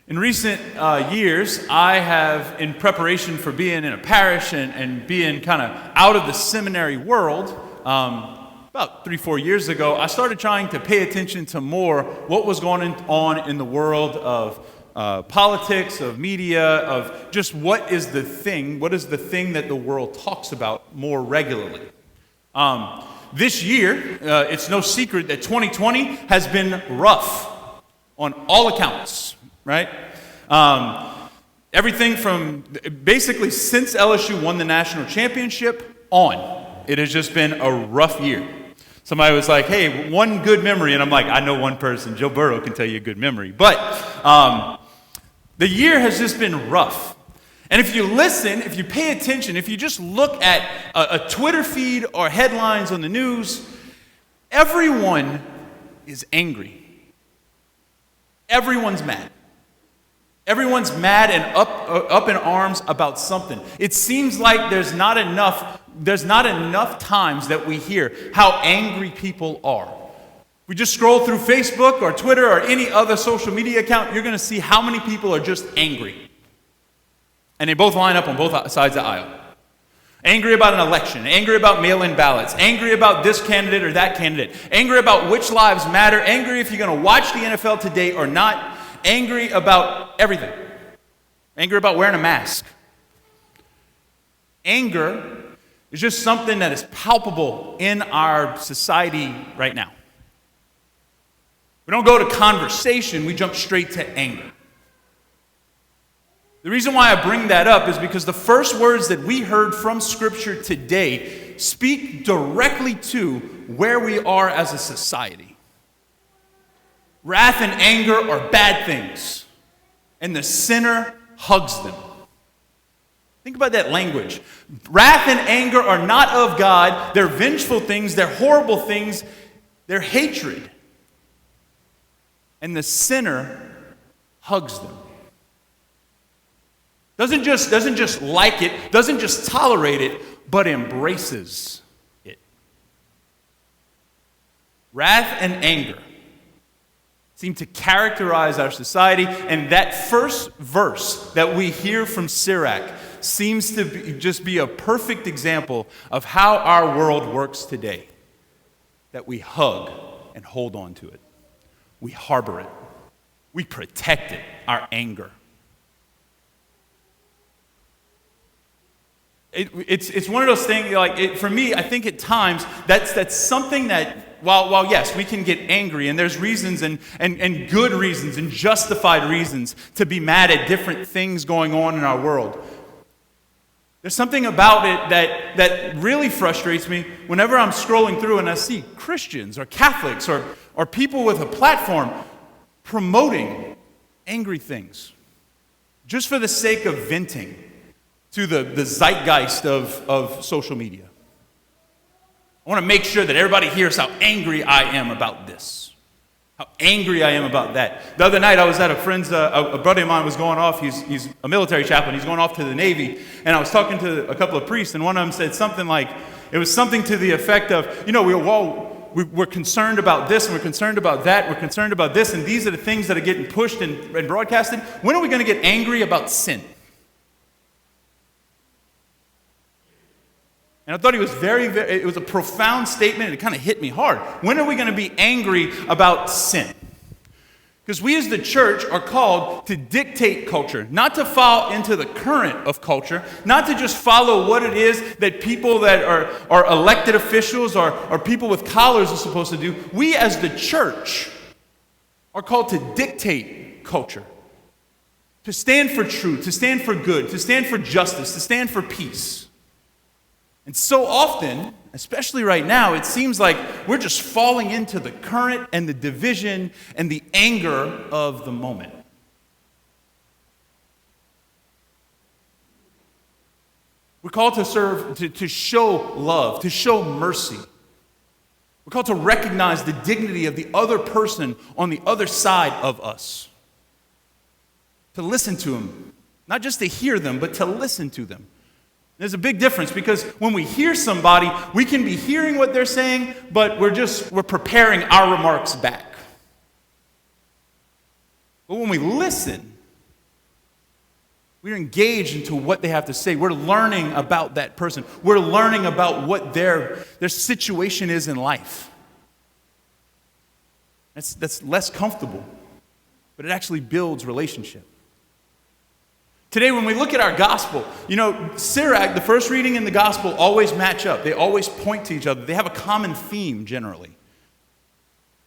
In recent years, I have, in preparation for being in a parish and being kind of out of the seminary world, about 3-4 years ago, I started trying to pay attention to more what was going on in the world of politics, of media, of just what is the thing that the world talks about more regularly. This year, it's no secret that 2020 has been rough on all accounts. Right? Everything from basically since LSU won the national championship on, it has just been a rough year. Somebody was like, hey, one good memory. And I'm like, I know one person. Joe Burrow can tell you a good memory. But the year has just been rough. And if you listen, if you pay attention, if you just look at a Twitter feed or headlines on the news, everyone is angry. Everyone's mad. Everyone's mad and up in arms about something. It seems like there's not enough times that we hear how angry people are. We just scroll through Facebook or Twitter or any other social media account, you're going to see how many people are just angry. And they both line up on both sides of the aisle. Angry about an election, angry about mail-in ballots, angry about this candidate or that candidate, angry about which lives matter, angry if you're going to watch the NFL today or not, angry about everything. Angry about wearing a mask. Anger is just something that is palpable in our society right now. We don't go to conversation, we jump straight to anger. The reason why I bring that up is because the first words that we heard from Scripture today speak directly to where we are as a society. Wrath and anger are bad things, and the sinner hugs them. Think about that language. Wrath and anger are not of God. They're vengeful things. They're horrible things. They're hatred. And the sinner hugs them. Doesn't just like it, doesn't just tolerate it, but embraces it. Wrath and anger seem to characterize our society, and that first verse that we hear from Sirach seems to just be a perfect example of how our world works today. That we hug and hold on to it. We harbor it. We protect it, our anger. It's one of those things, for me, I think at times that's something that, while yes, we can get angry, and there's reasons and good reasons and justified reasons to be mad at different things going on in our world. There's something about it that really frustrates me whenever I'm scrolling through and I see Christians or Catholics or people with a platform promoting angry things just for the sake of venting to the zeitgeist of social media. I want to make sure that everybody hears how angry I am about this, how angry I am about that. The other night I was at a friend's, a buddy of mine was going off, he's a military chaplain, he's going off to the Navy, and I was talking to a couple of priests, and one of them said something like, it was something to the effect of, we're concerned about this, and we're concerned about that, we're concerned about this, and these are the things that are getting pushed and broadcasted. When are we going to get angry about sin? And I thought he was it was a profound statement, and it kind of hit me hard. When are we going to be angry about sin? Because we as the church are called to dictate culture, not to fall into the current of culture, not to just follow what it is that people that are elected officials or people with collars are supposed to do. We as the church are called to dictate culture, to stand for truth, to stand for good, to stand for justice, to stand for peace. And so often, especially right now, it seems like we're just falling into the current and the division and the anger of the moment. We're called to serve, to show love, to show mercy. We're called to recognize the dignity of the other person on the other side of us. To listen to them, not just to hear them, but to listen to them. There's a big difference because when we hear somebody, we can be hearing what they're saying, but we're preparing our remarks back. But when we listen, We're engaged into what they have to say. We're learning about that person. We're learning about what their situation is in life. That's less comfortable, but it actually builds relationship. Today, when we look at our gospel, Sirach, the first reading in the gospel, always match up. They always point to each other. They have a common theme, generally.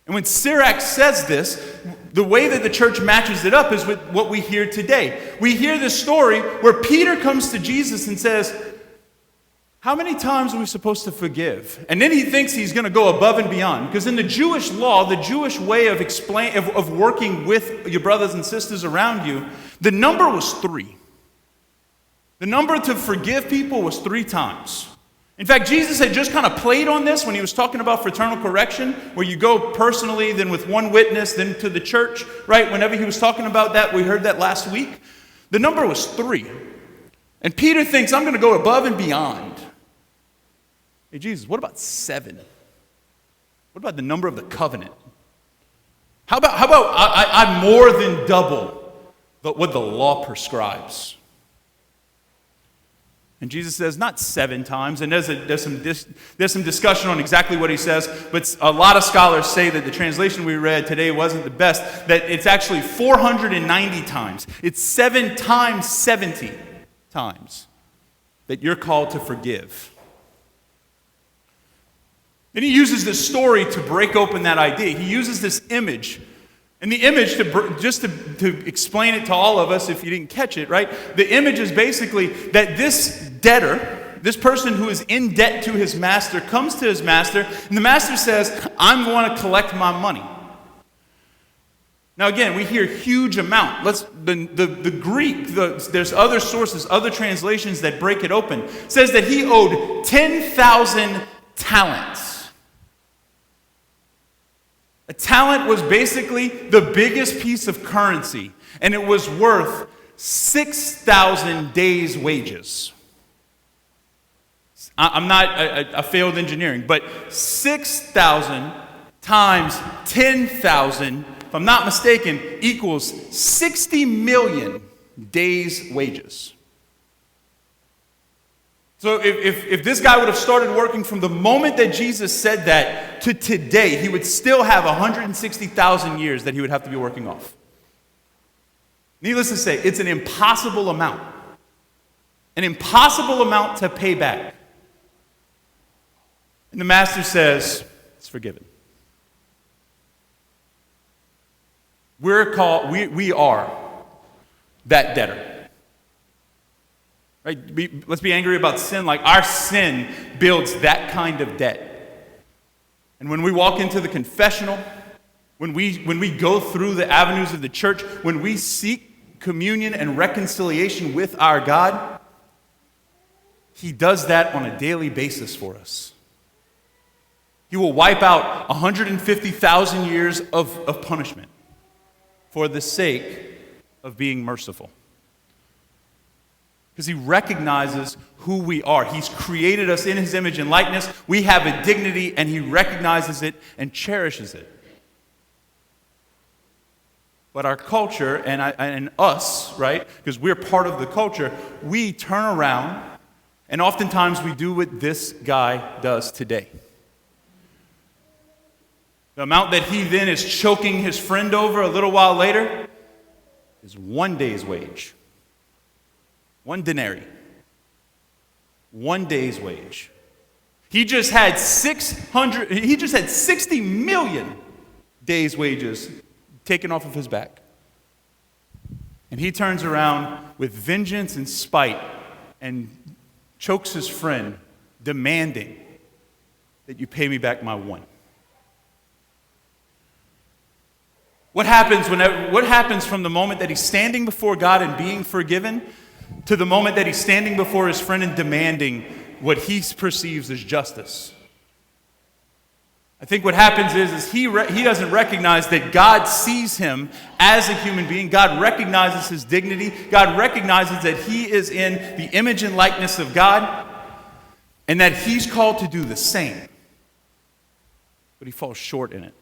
And when Sirach says this, the way that the church matches it up is with what we hear today. We hear this story where Peter comes to Jesus and says, how many times are we supposed to forgive? And then he thinks he's going to go above and beyond. Because in the Jewish law, the Jewish way of working with your brothers and sisters around you, the number was 3. The number to forgive people was 3 times. In fact, Jesus had just kind of played on this when he was talking about fraternal correction, where you go personally, then with one witness, then to the church, right? Whenever he was talking about that, we heard that last week. The number was 3. And Peter thinks, I'm going to go above and beyond. Hey, Jesus, what about 7? What about the number of the covenant? How about I more than double what the law prescribes? And Jesus says, not 7 times. And there's some discussion on exactly what he says. But a lot of scholars say that the translation we read today wasn't the best. That it's actually 490 times. It's 7 times 70 times that you're called to forgive. And he uses this story to break open that idea. He uses this image. And the image, to explain it to all of us if you didn't catch it, right? The image is basically that this debtor, this person who is in debt to his master, comes to his master, and the master says, I'm going to collect my money. Now again, we hear huge amount. The Greek, there's other sources, other translations that break it open. It says that he owed 10,000 talents. A talent was basically the biggest piece of currency, and it was worth 6,000 days' wages. I'm not a failed engineering, but 6,000 times 10,000, if I'm not mistaken, equals 60 million days' wages. So if this guy would have started working from the moment that Jesus said that to today, he would still have 160,000 years that he would have to be working off. Needless to say, it's an impossible amount. An impossible amount to pay back. And the master says, it's forgiven. We are that debtor. Right? Let's be angry about sin. Like our sin builds that kind of debt. And when we walk into the confessional, when we go through the avenues of the church, when we seek communion and reconciliation with our God, He does that on a daily basis for us. He will wipe out 150,000 years of punishment for the sake of being merciful. Because He recognizes who we are. He's created us in His image and likeness. We have a dignity, and He recognizes it and cherishes it. But our culture and us, right, because we're part of the culture, we turn around, and oftentimes we do what this guy does today. The amount that he then is choking his friend over a little while later is 1 day's wage. 1 denarii. 1 day's wage. He just had 60 million days' wages taken off of his back. And he turns around with vengeance and spite and chokes his friend, demanding that you pay me back my 1. What happens from the moment that he's standing before God and being forgiven to the moment that he's standing before his friend and demanding what he perceives as justice? I think what happens is he doesn't recognize that God sees him as a human being. God recognizes his dignity. God recognizes that he is in the image and likeness of God and that he's called to do the same. But he falls short in it.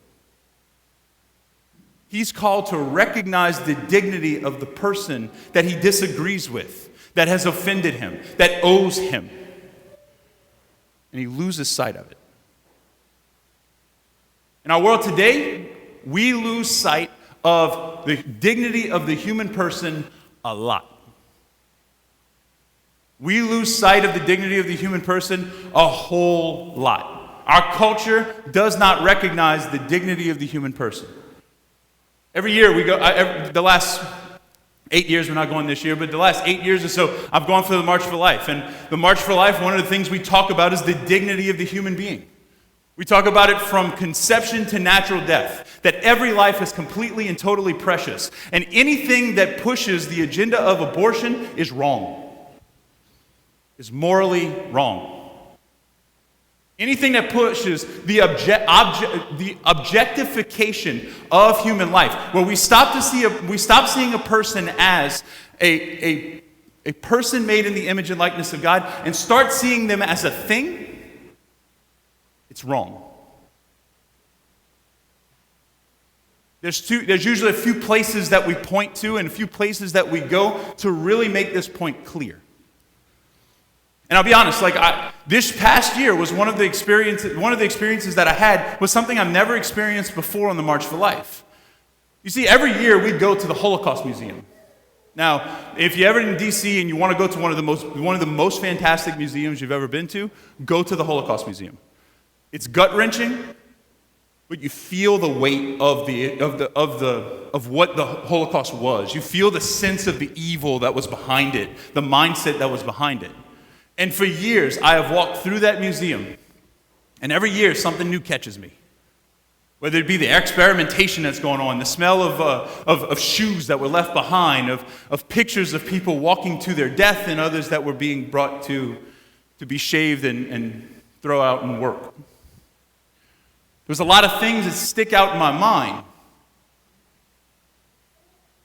He's called to recognize the dignity of the person that he disagrees with, that has offended him, that owes him. And he loses sight of it. In our world today, we lose sight of the dignity of the human person a lot. We lose sight of the dignity of the human person a whole lot. Our culture does not recognize the dignity of the human person. Every year we go, the last 8 years, we're not going this year, but the last 8 years or so, I've gone for the March for Life. And the March for Life, one of the things we talk about is the dignity of the human being. We talk about it from conception to natural death, that every life is completely and totally precious. And anything that pushes the agenda of abortion is wrong, is morally wrong. Anything that pushes the objectification of human life, where we stop seeing a person as a person made in the image and likeness of God and start seeing them as a thing, it's wrong. There's usually a few places that we point to and a few places that we go to really make this point clear. And I'll be honest, this past year was one of the experiences that I had was something I've never experienced before on the March for Life. You see, every year we go to the Holocaust Museum. Now, if you're ever in D.C. and you want to go to one of the most fantastic museums you've ever been to, go to the Holocaust Museum. It's gut-wrenching, but you feel the weight of what the Holocaust was. You feel the sense of the evil that was behind it, the mindset that was behind it. And for years, I have walked through that museum, and every year something new catches me. Whether it be the experimentation that's going on, the smell of shoes that were left behind, of pictures of people walking to their death and others that were being brought to be shaved and throw out and work. There's a lot of things that stick out in my mind.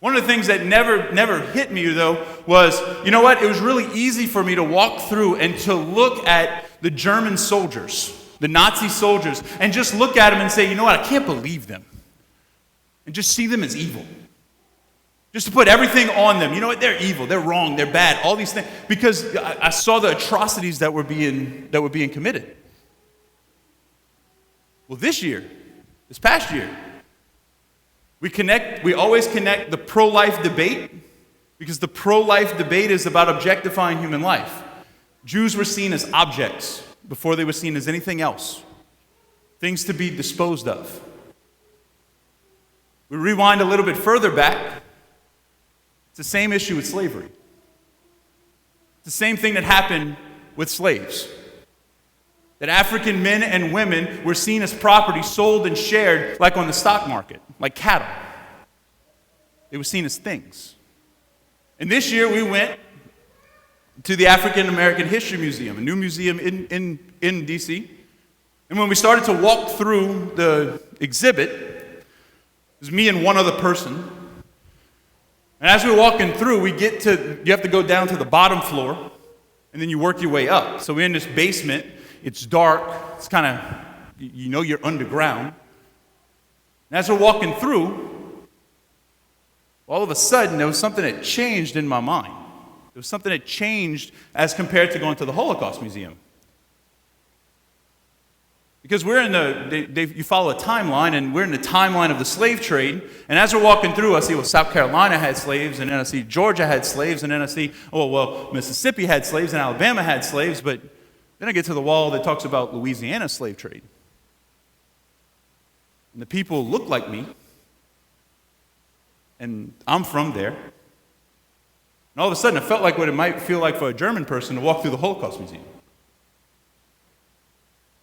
One of the things that never hit me, though, was, you know what? It was really easy for me to walk through and to look at the German soldiers, the Nazi soldiers, and just look at them and say, you know what? I can't believe them. And just see them as evil. Just to put everything on them. You know what? They're evil. They're wrong. They're bad. All these things. Because I saw the atrocities that were being committed. Well, this past year, we always connect the pro-life debate, because the pro-life debate is about objectifying human life. Jews were seen as objects before they were seen as anything else, things to be disposed of. We rewind a little bit further back. It's the same issue with slavery. It's the same thing that happened with slaves. That African men and women were seen as property, sold and shared like on the stock market, like cattle. They were seen as things. And this year we went to the African American History Museum, a new museum in D.C. And when we started to walk through the exhibit, it was me and one other person. And as we were walking through, you have to go down to the bottom floor, and then you work your way up. So we're in this basement. It's dark. It's kind of, you're underground. And as we're walking through, all of a sudden, there was something that changed in my mind. There was something that changed as compared to going to the Holocaust Museum. Because you follow a timeline, and we're in the timeline of the slave trade. And as we're walking through, I see, South Carolina had slaves, and then I see Georgia had slaves, and then I see, Mississippi had slaves, and Alabama had slaves, but then I get to the wall that talks about Louisiana's slave trade. And the people look like me, and I'm from there. And all of a sudden, it felt like what it might feel like for a German person to walk through the Holocaust Museum.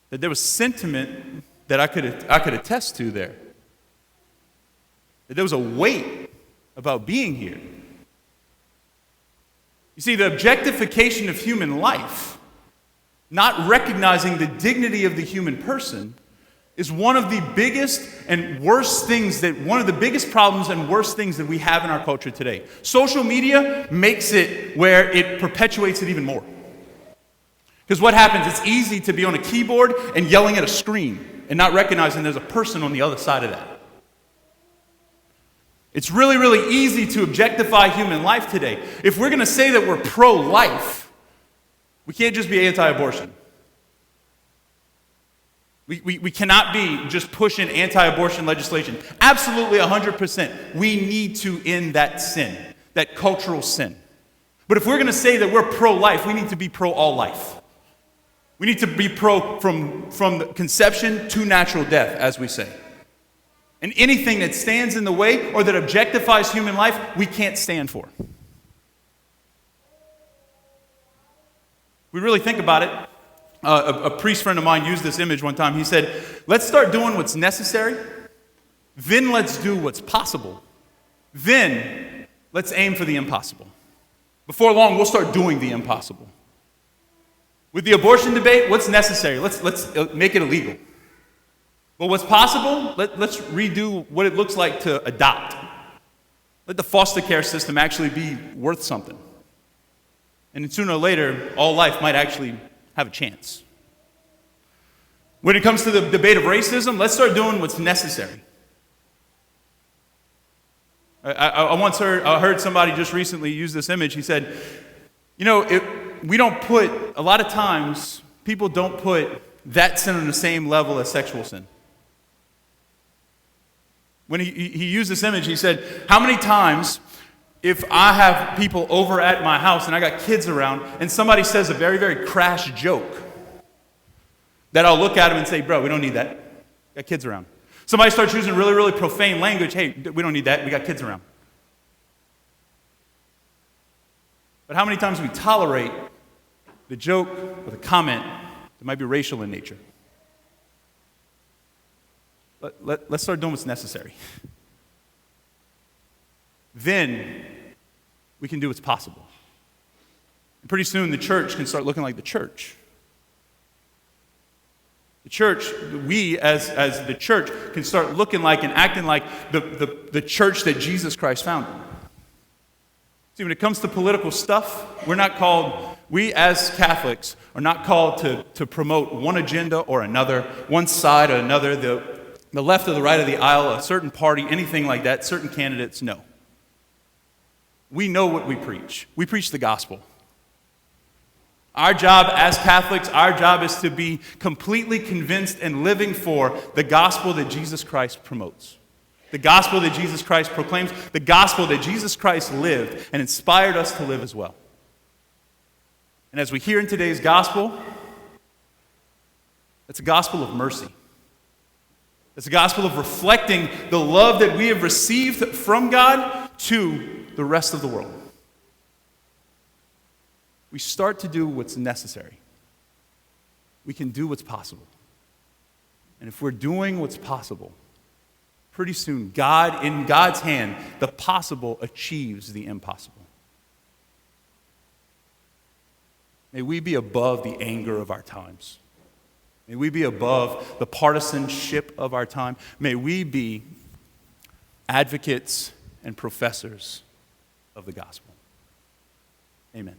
That there was sentiment that I could attest to there. That there was a weight about being here. You see, the objectification of human life, not recognizing the dignity of the human person, is one of the biggest and worst things one of the biggest problems and worst things that we have in our culture today. Social media makes it where it perpetuates it even more. Because what happens, it's easy to be on a keyboard and yelling at a screen and not recognizing there's a person on the other side of that. It's really, really easy to objectify human life today. If we're going to say that we're pro-life, we can't just be anti-abortion. We cannot be just pushing anti-abortion legislation. Absolutely 100%. We need to end that sin, that cultural sin. But if we're going to say that we're pro-life, we need to be pro-all life. We need to be pro from the conception to natural death, as we say. And anything that stands in the way or that objectifies human life, we can't stand for. We really think about it. A priest friend of mine used this image one time. He said, let's start doing what's necessary, then let's do what's possible, then let's aim for the impossible. Before long, we'll start doing the impossible. With the abortion debate, what's necessary? Let's make it illegal. But what's possible? Let's redo what it looks like to adopt. Let the foster care system actually be worth something. And then sooner or later, all life might actually have a chance. When it comes to the debate of racism, let's start doing what's necessary. I once heard somebody just recently use this image. He said, we don't put, a lot of times, people don't put that sin on the same level as sexual sin. When he used this image, he said, how many times, if I have people over at my house and I got kids around and somebody says a very, very crass joke, that I'll look at them and say, bro, we don't need that. We got kids around. Somebody starts using really, really profane language, hey, we don't need that. We got kids around. But how many times we tolerate the joke or the comment that might be racial in nature? Let's start doing what's necessary. Then we can do what's possible. And pretty soon the church can start looking like the church. The church, we as the church, can start looking like and acting like the church that Jesus Christ founded. See, when it comes to political stuff, we as Catholics are not called to promote one agenda or another, one side or another, the left or the right of the aisle, a certain party, anything like that, certain candidates, no. We know what we preach. We preach the gospel. Our job as Catholics, our job is to be completely convinced and living for the gospel that Jesus Christ promotes. The gospel that Jesus Christ proclaims, the gospel that Jesus Christ lived and inspired us to live as well. And as we hear in today's gospel, it's a gospel of mercy. It's a gospel of reflecting the love that we have received from God to the rest of the world. We start to do what's necessary. We can do what's possible. And if we're doing what's possible, pretty soon, in God's hand, the possible achieves the impossible. May we be above the anger of our times. May we be above the partisanship of our time. May we be advocates and professors of the gospel. Amen.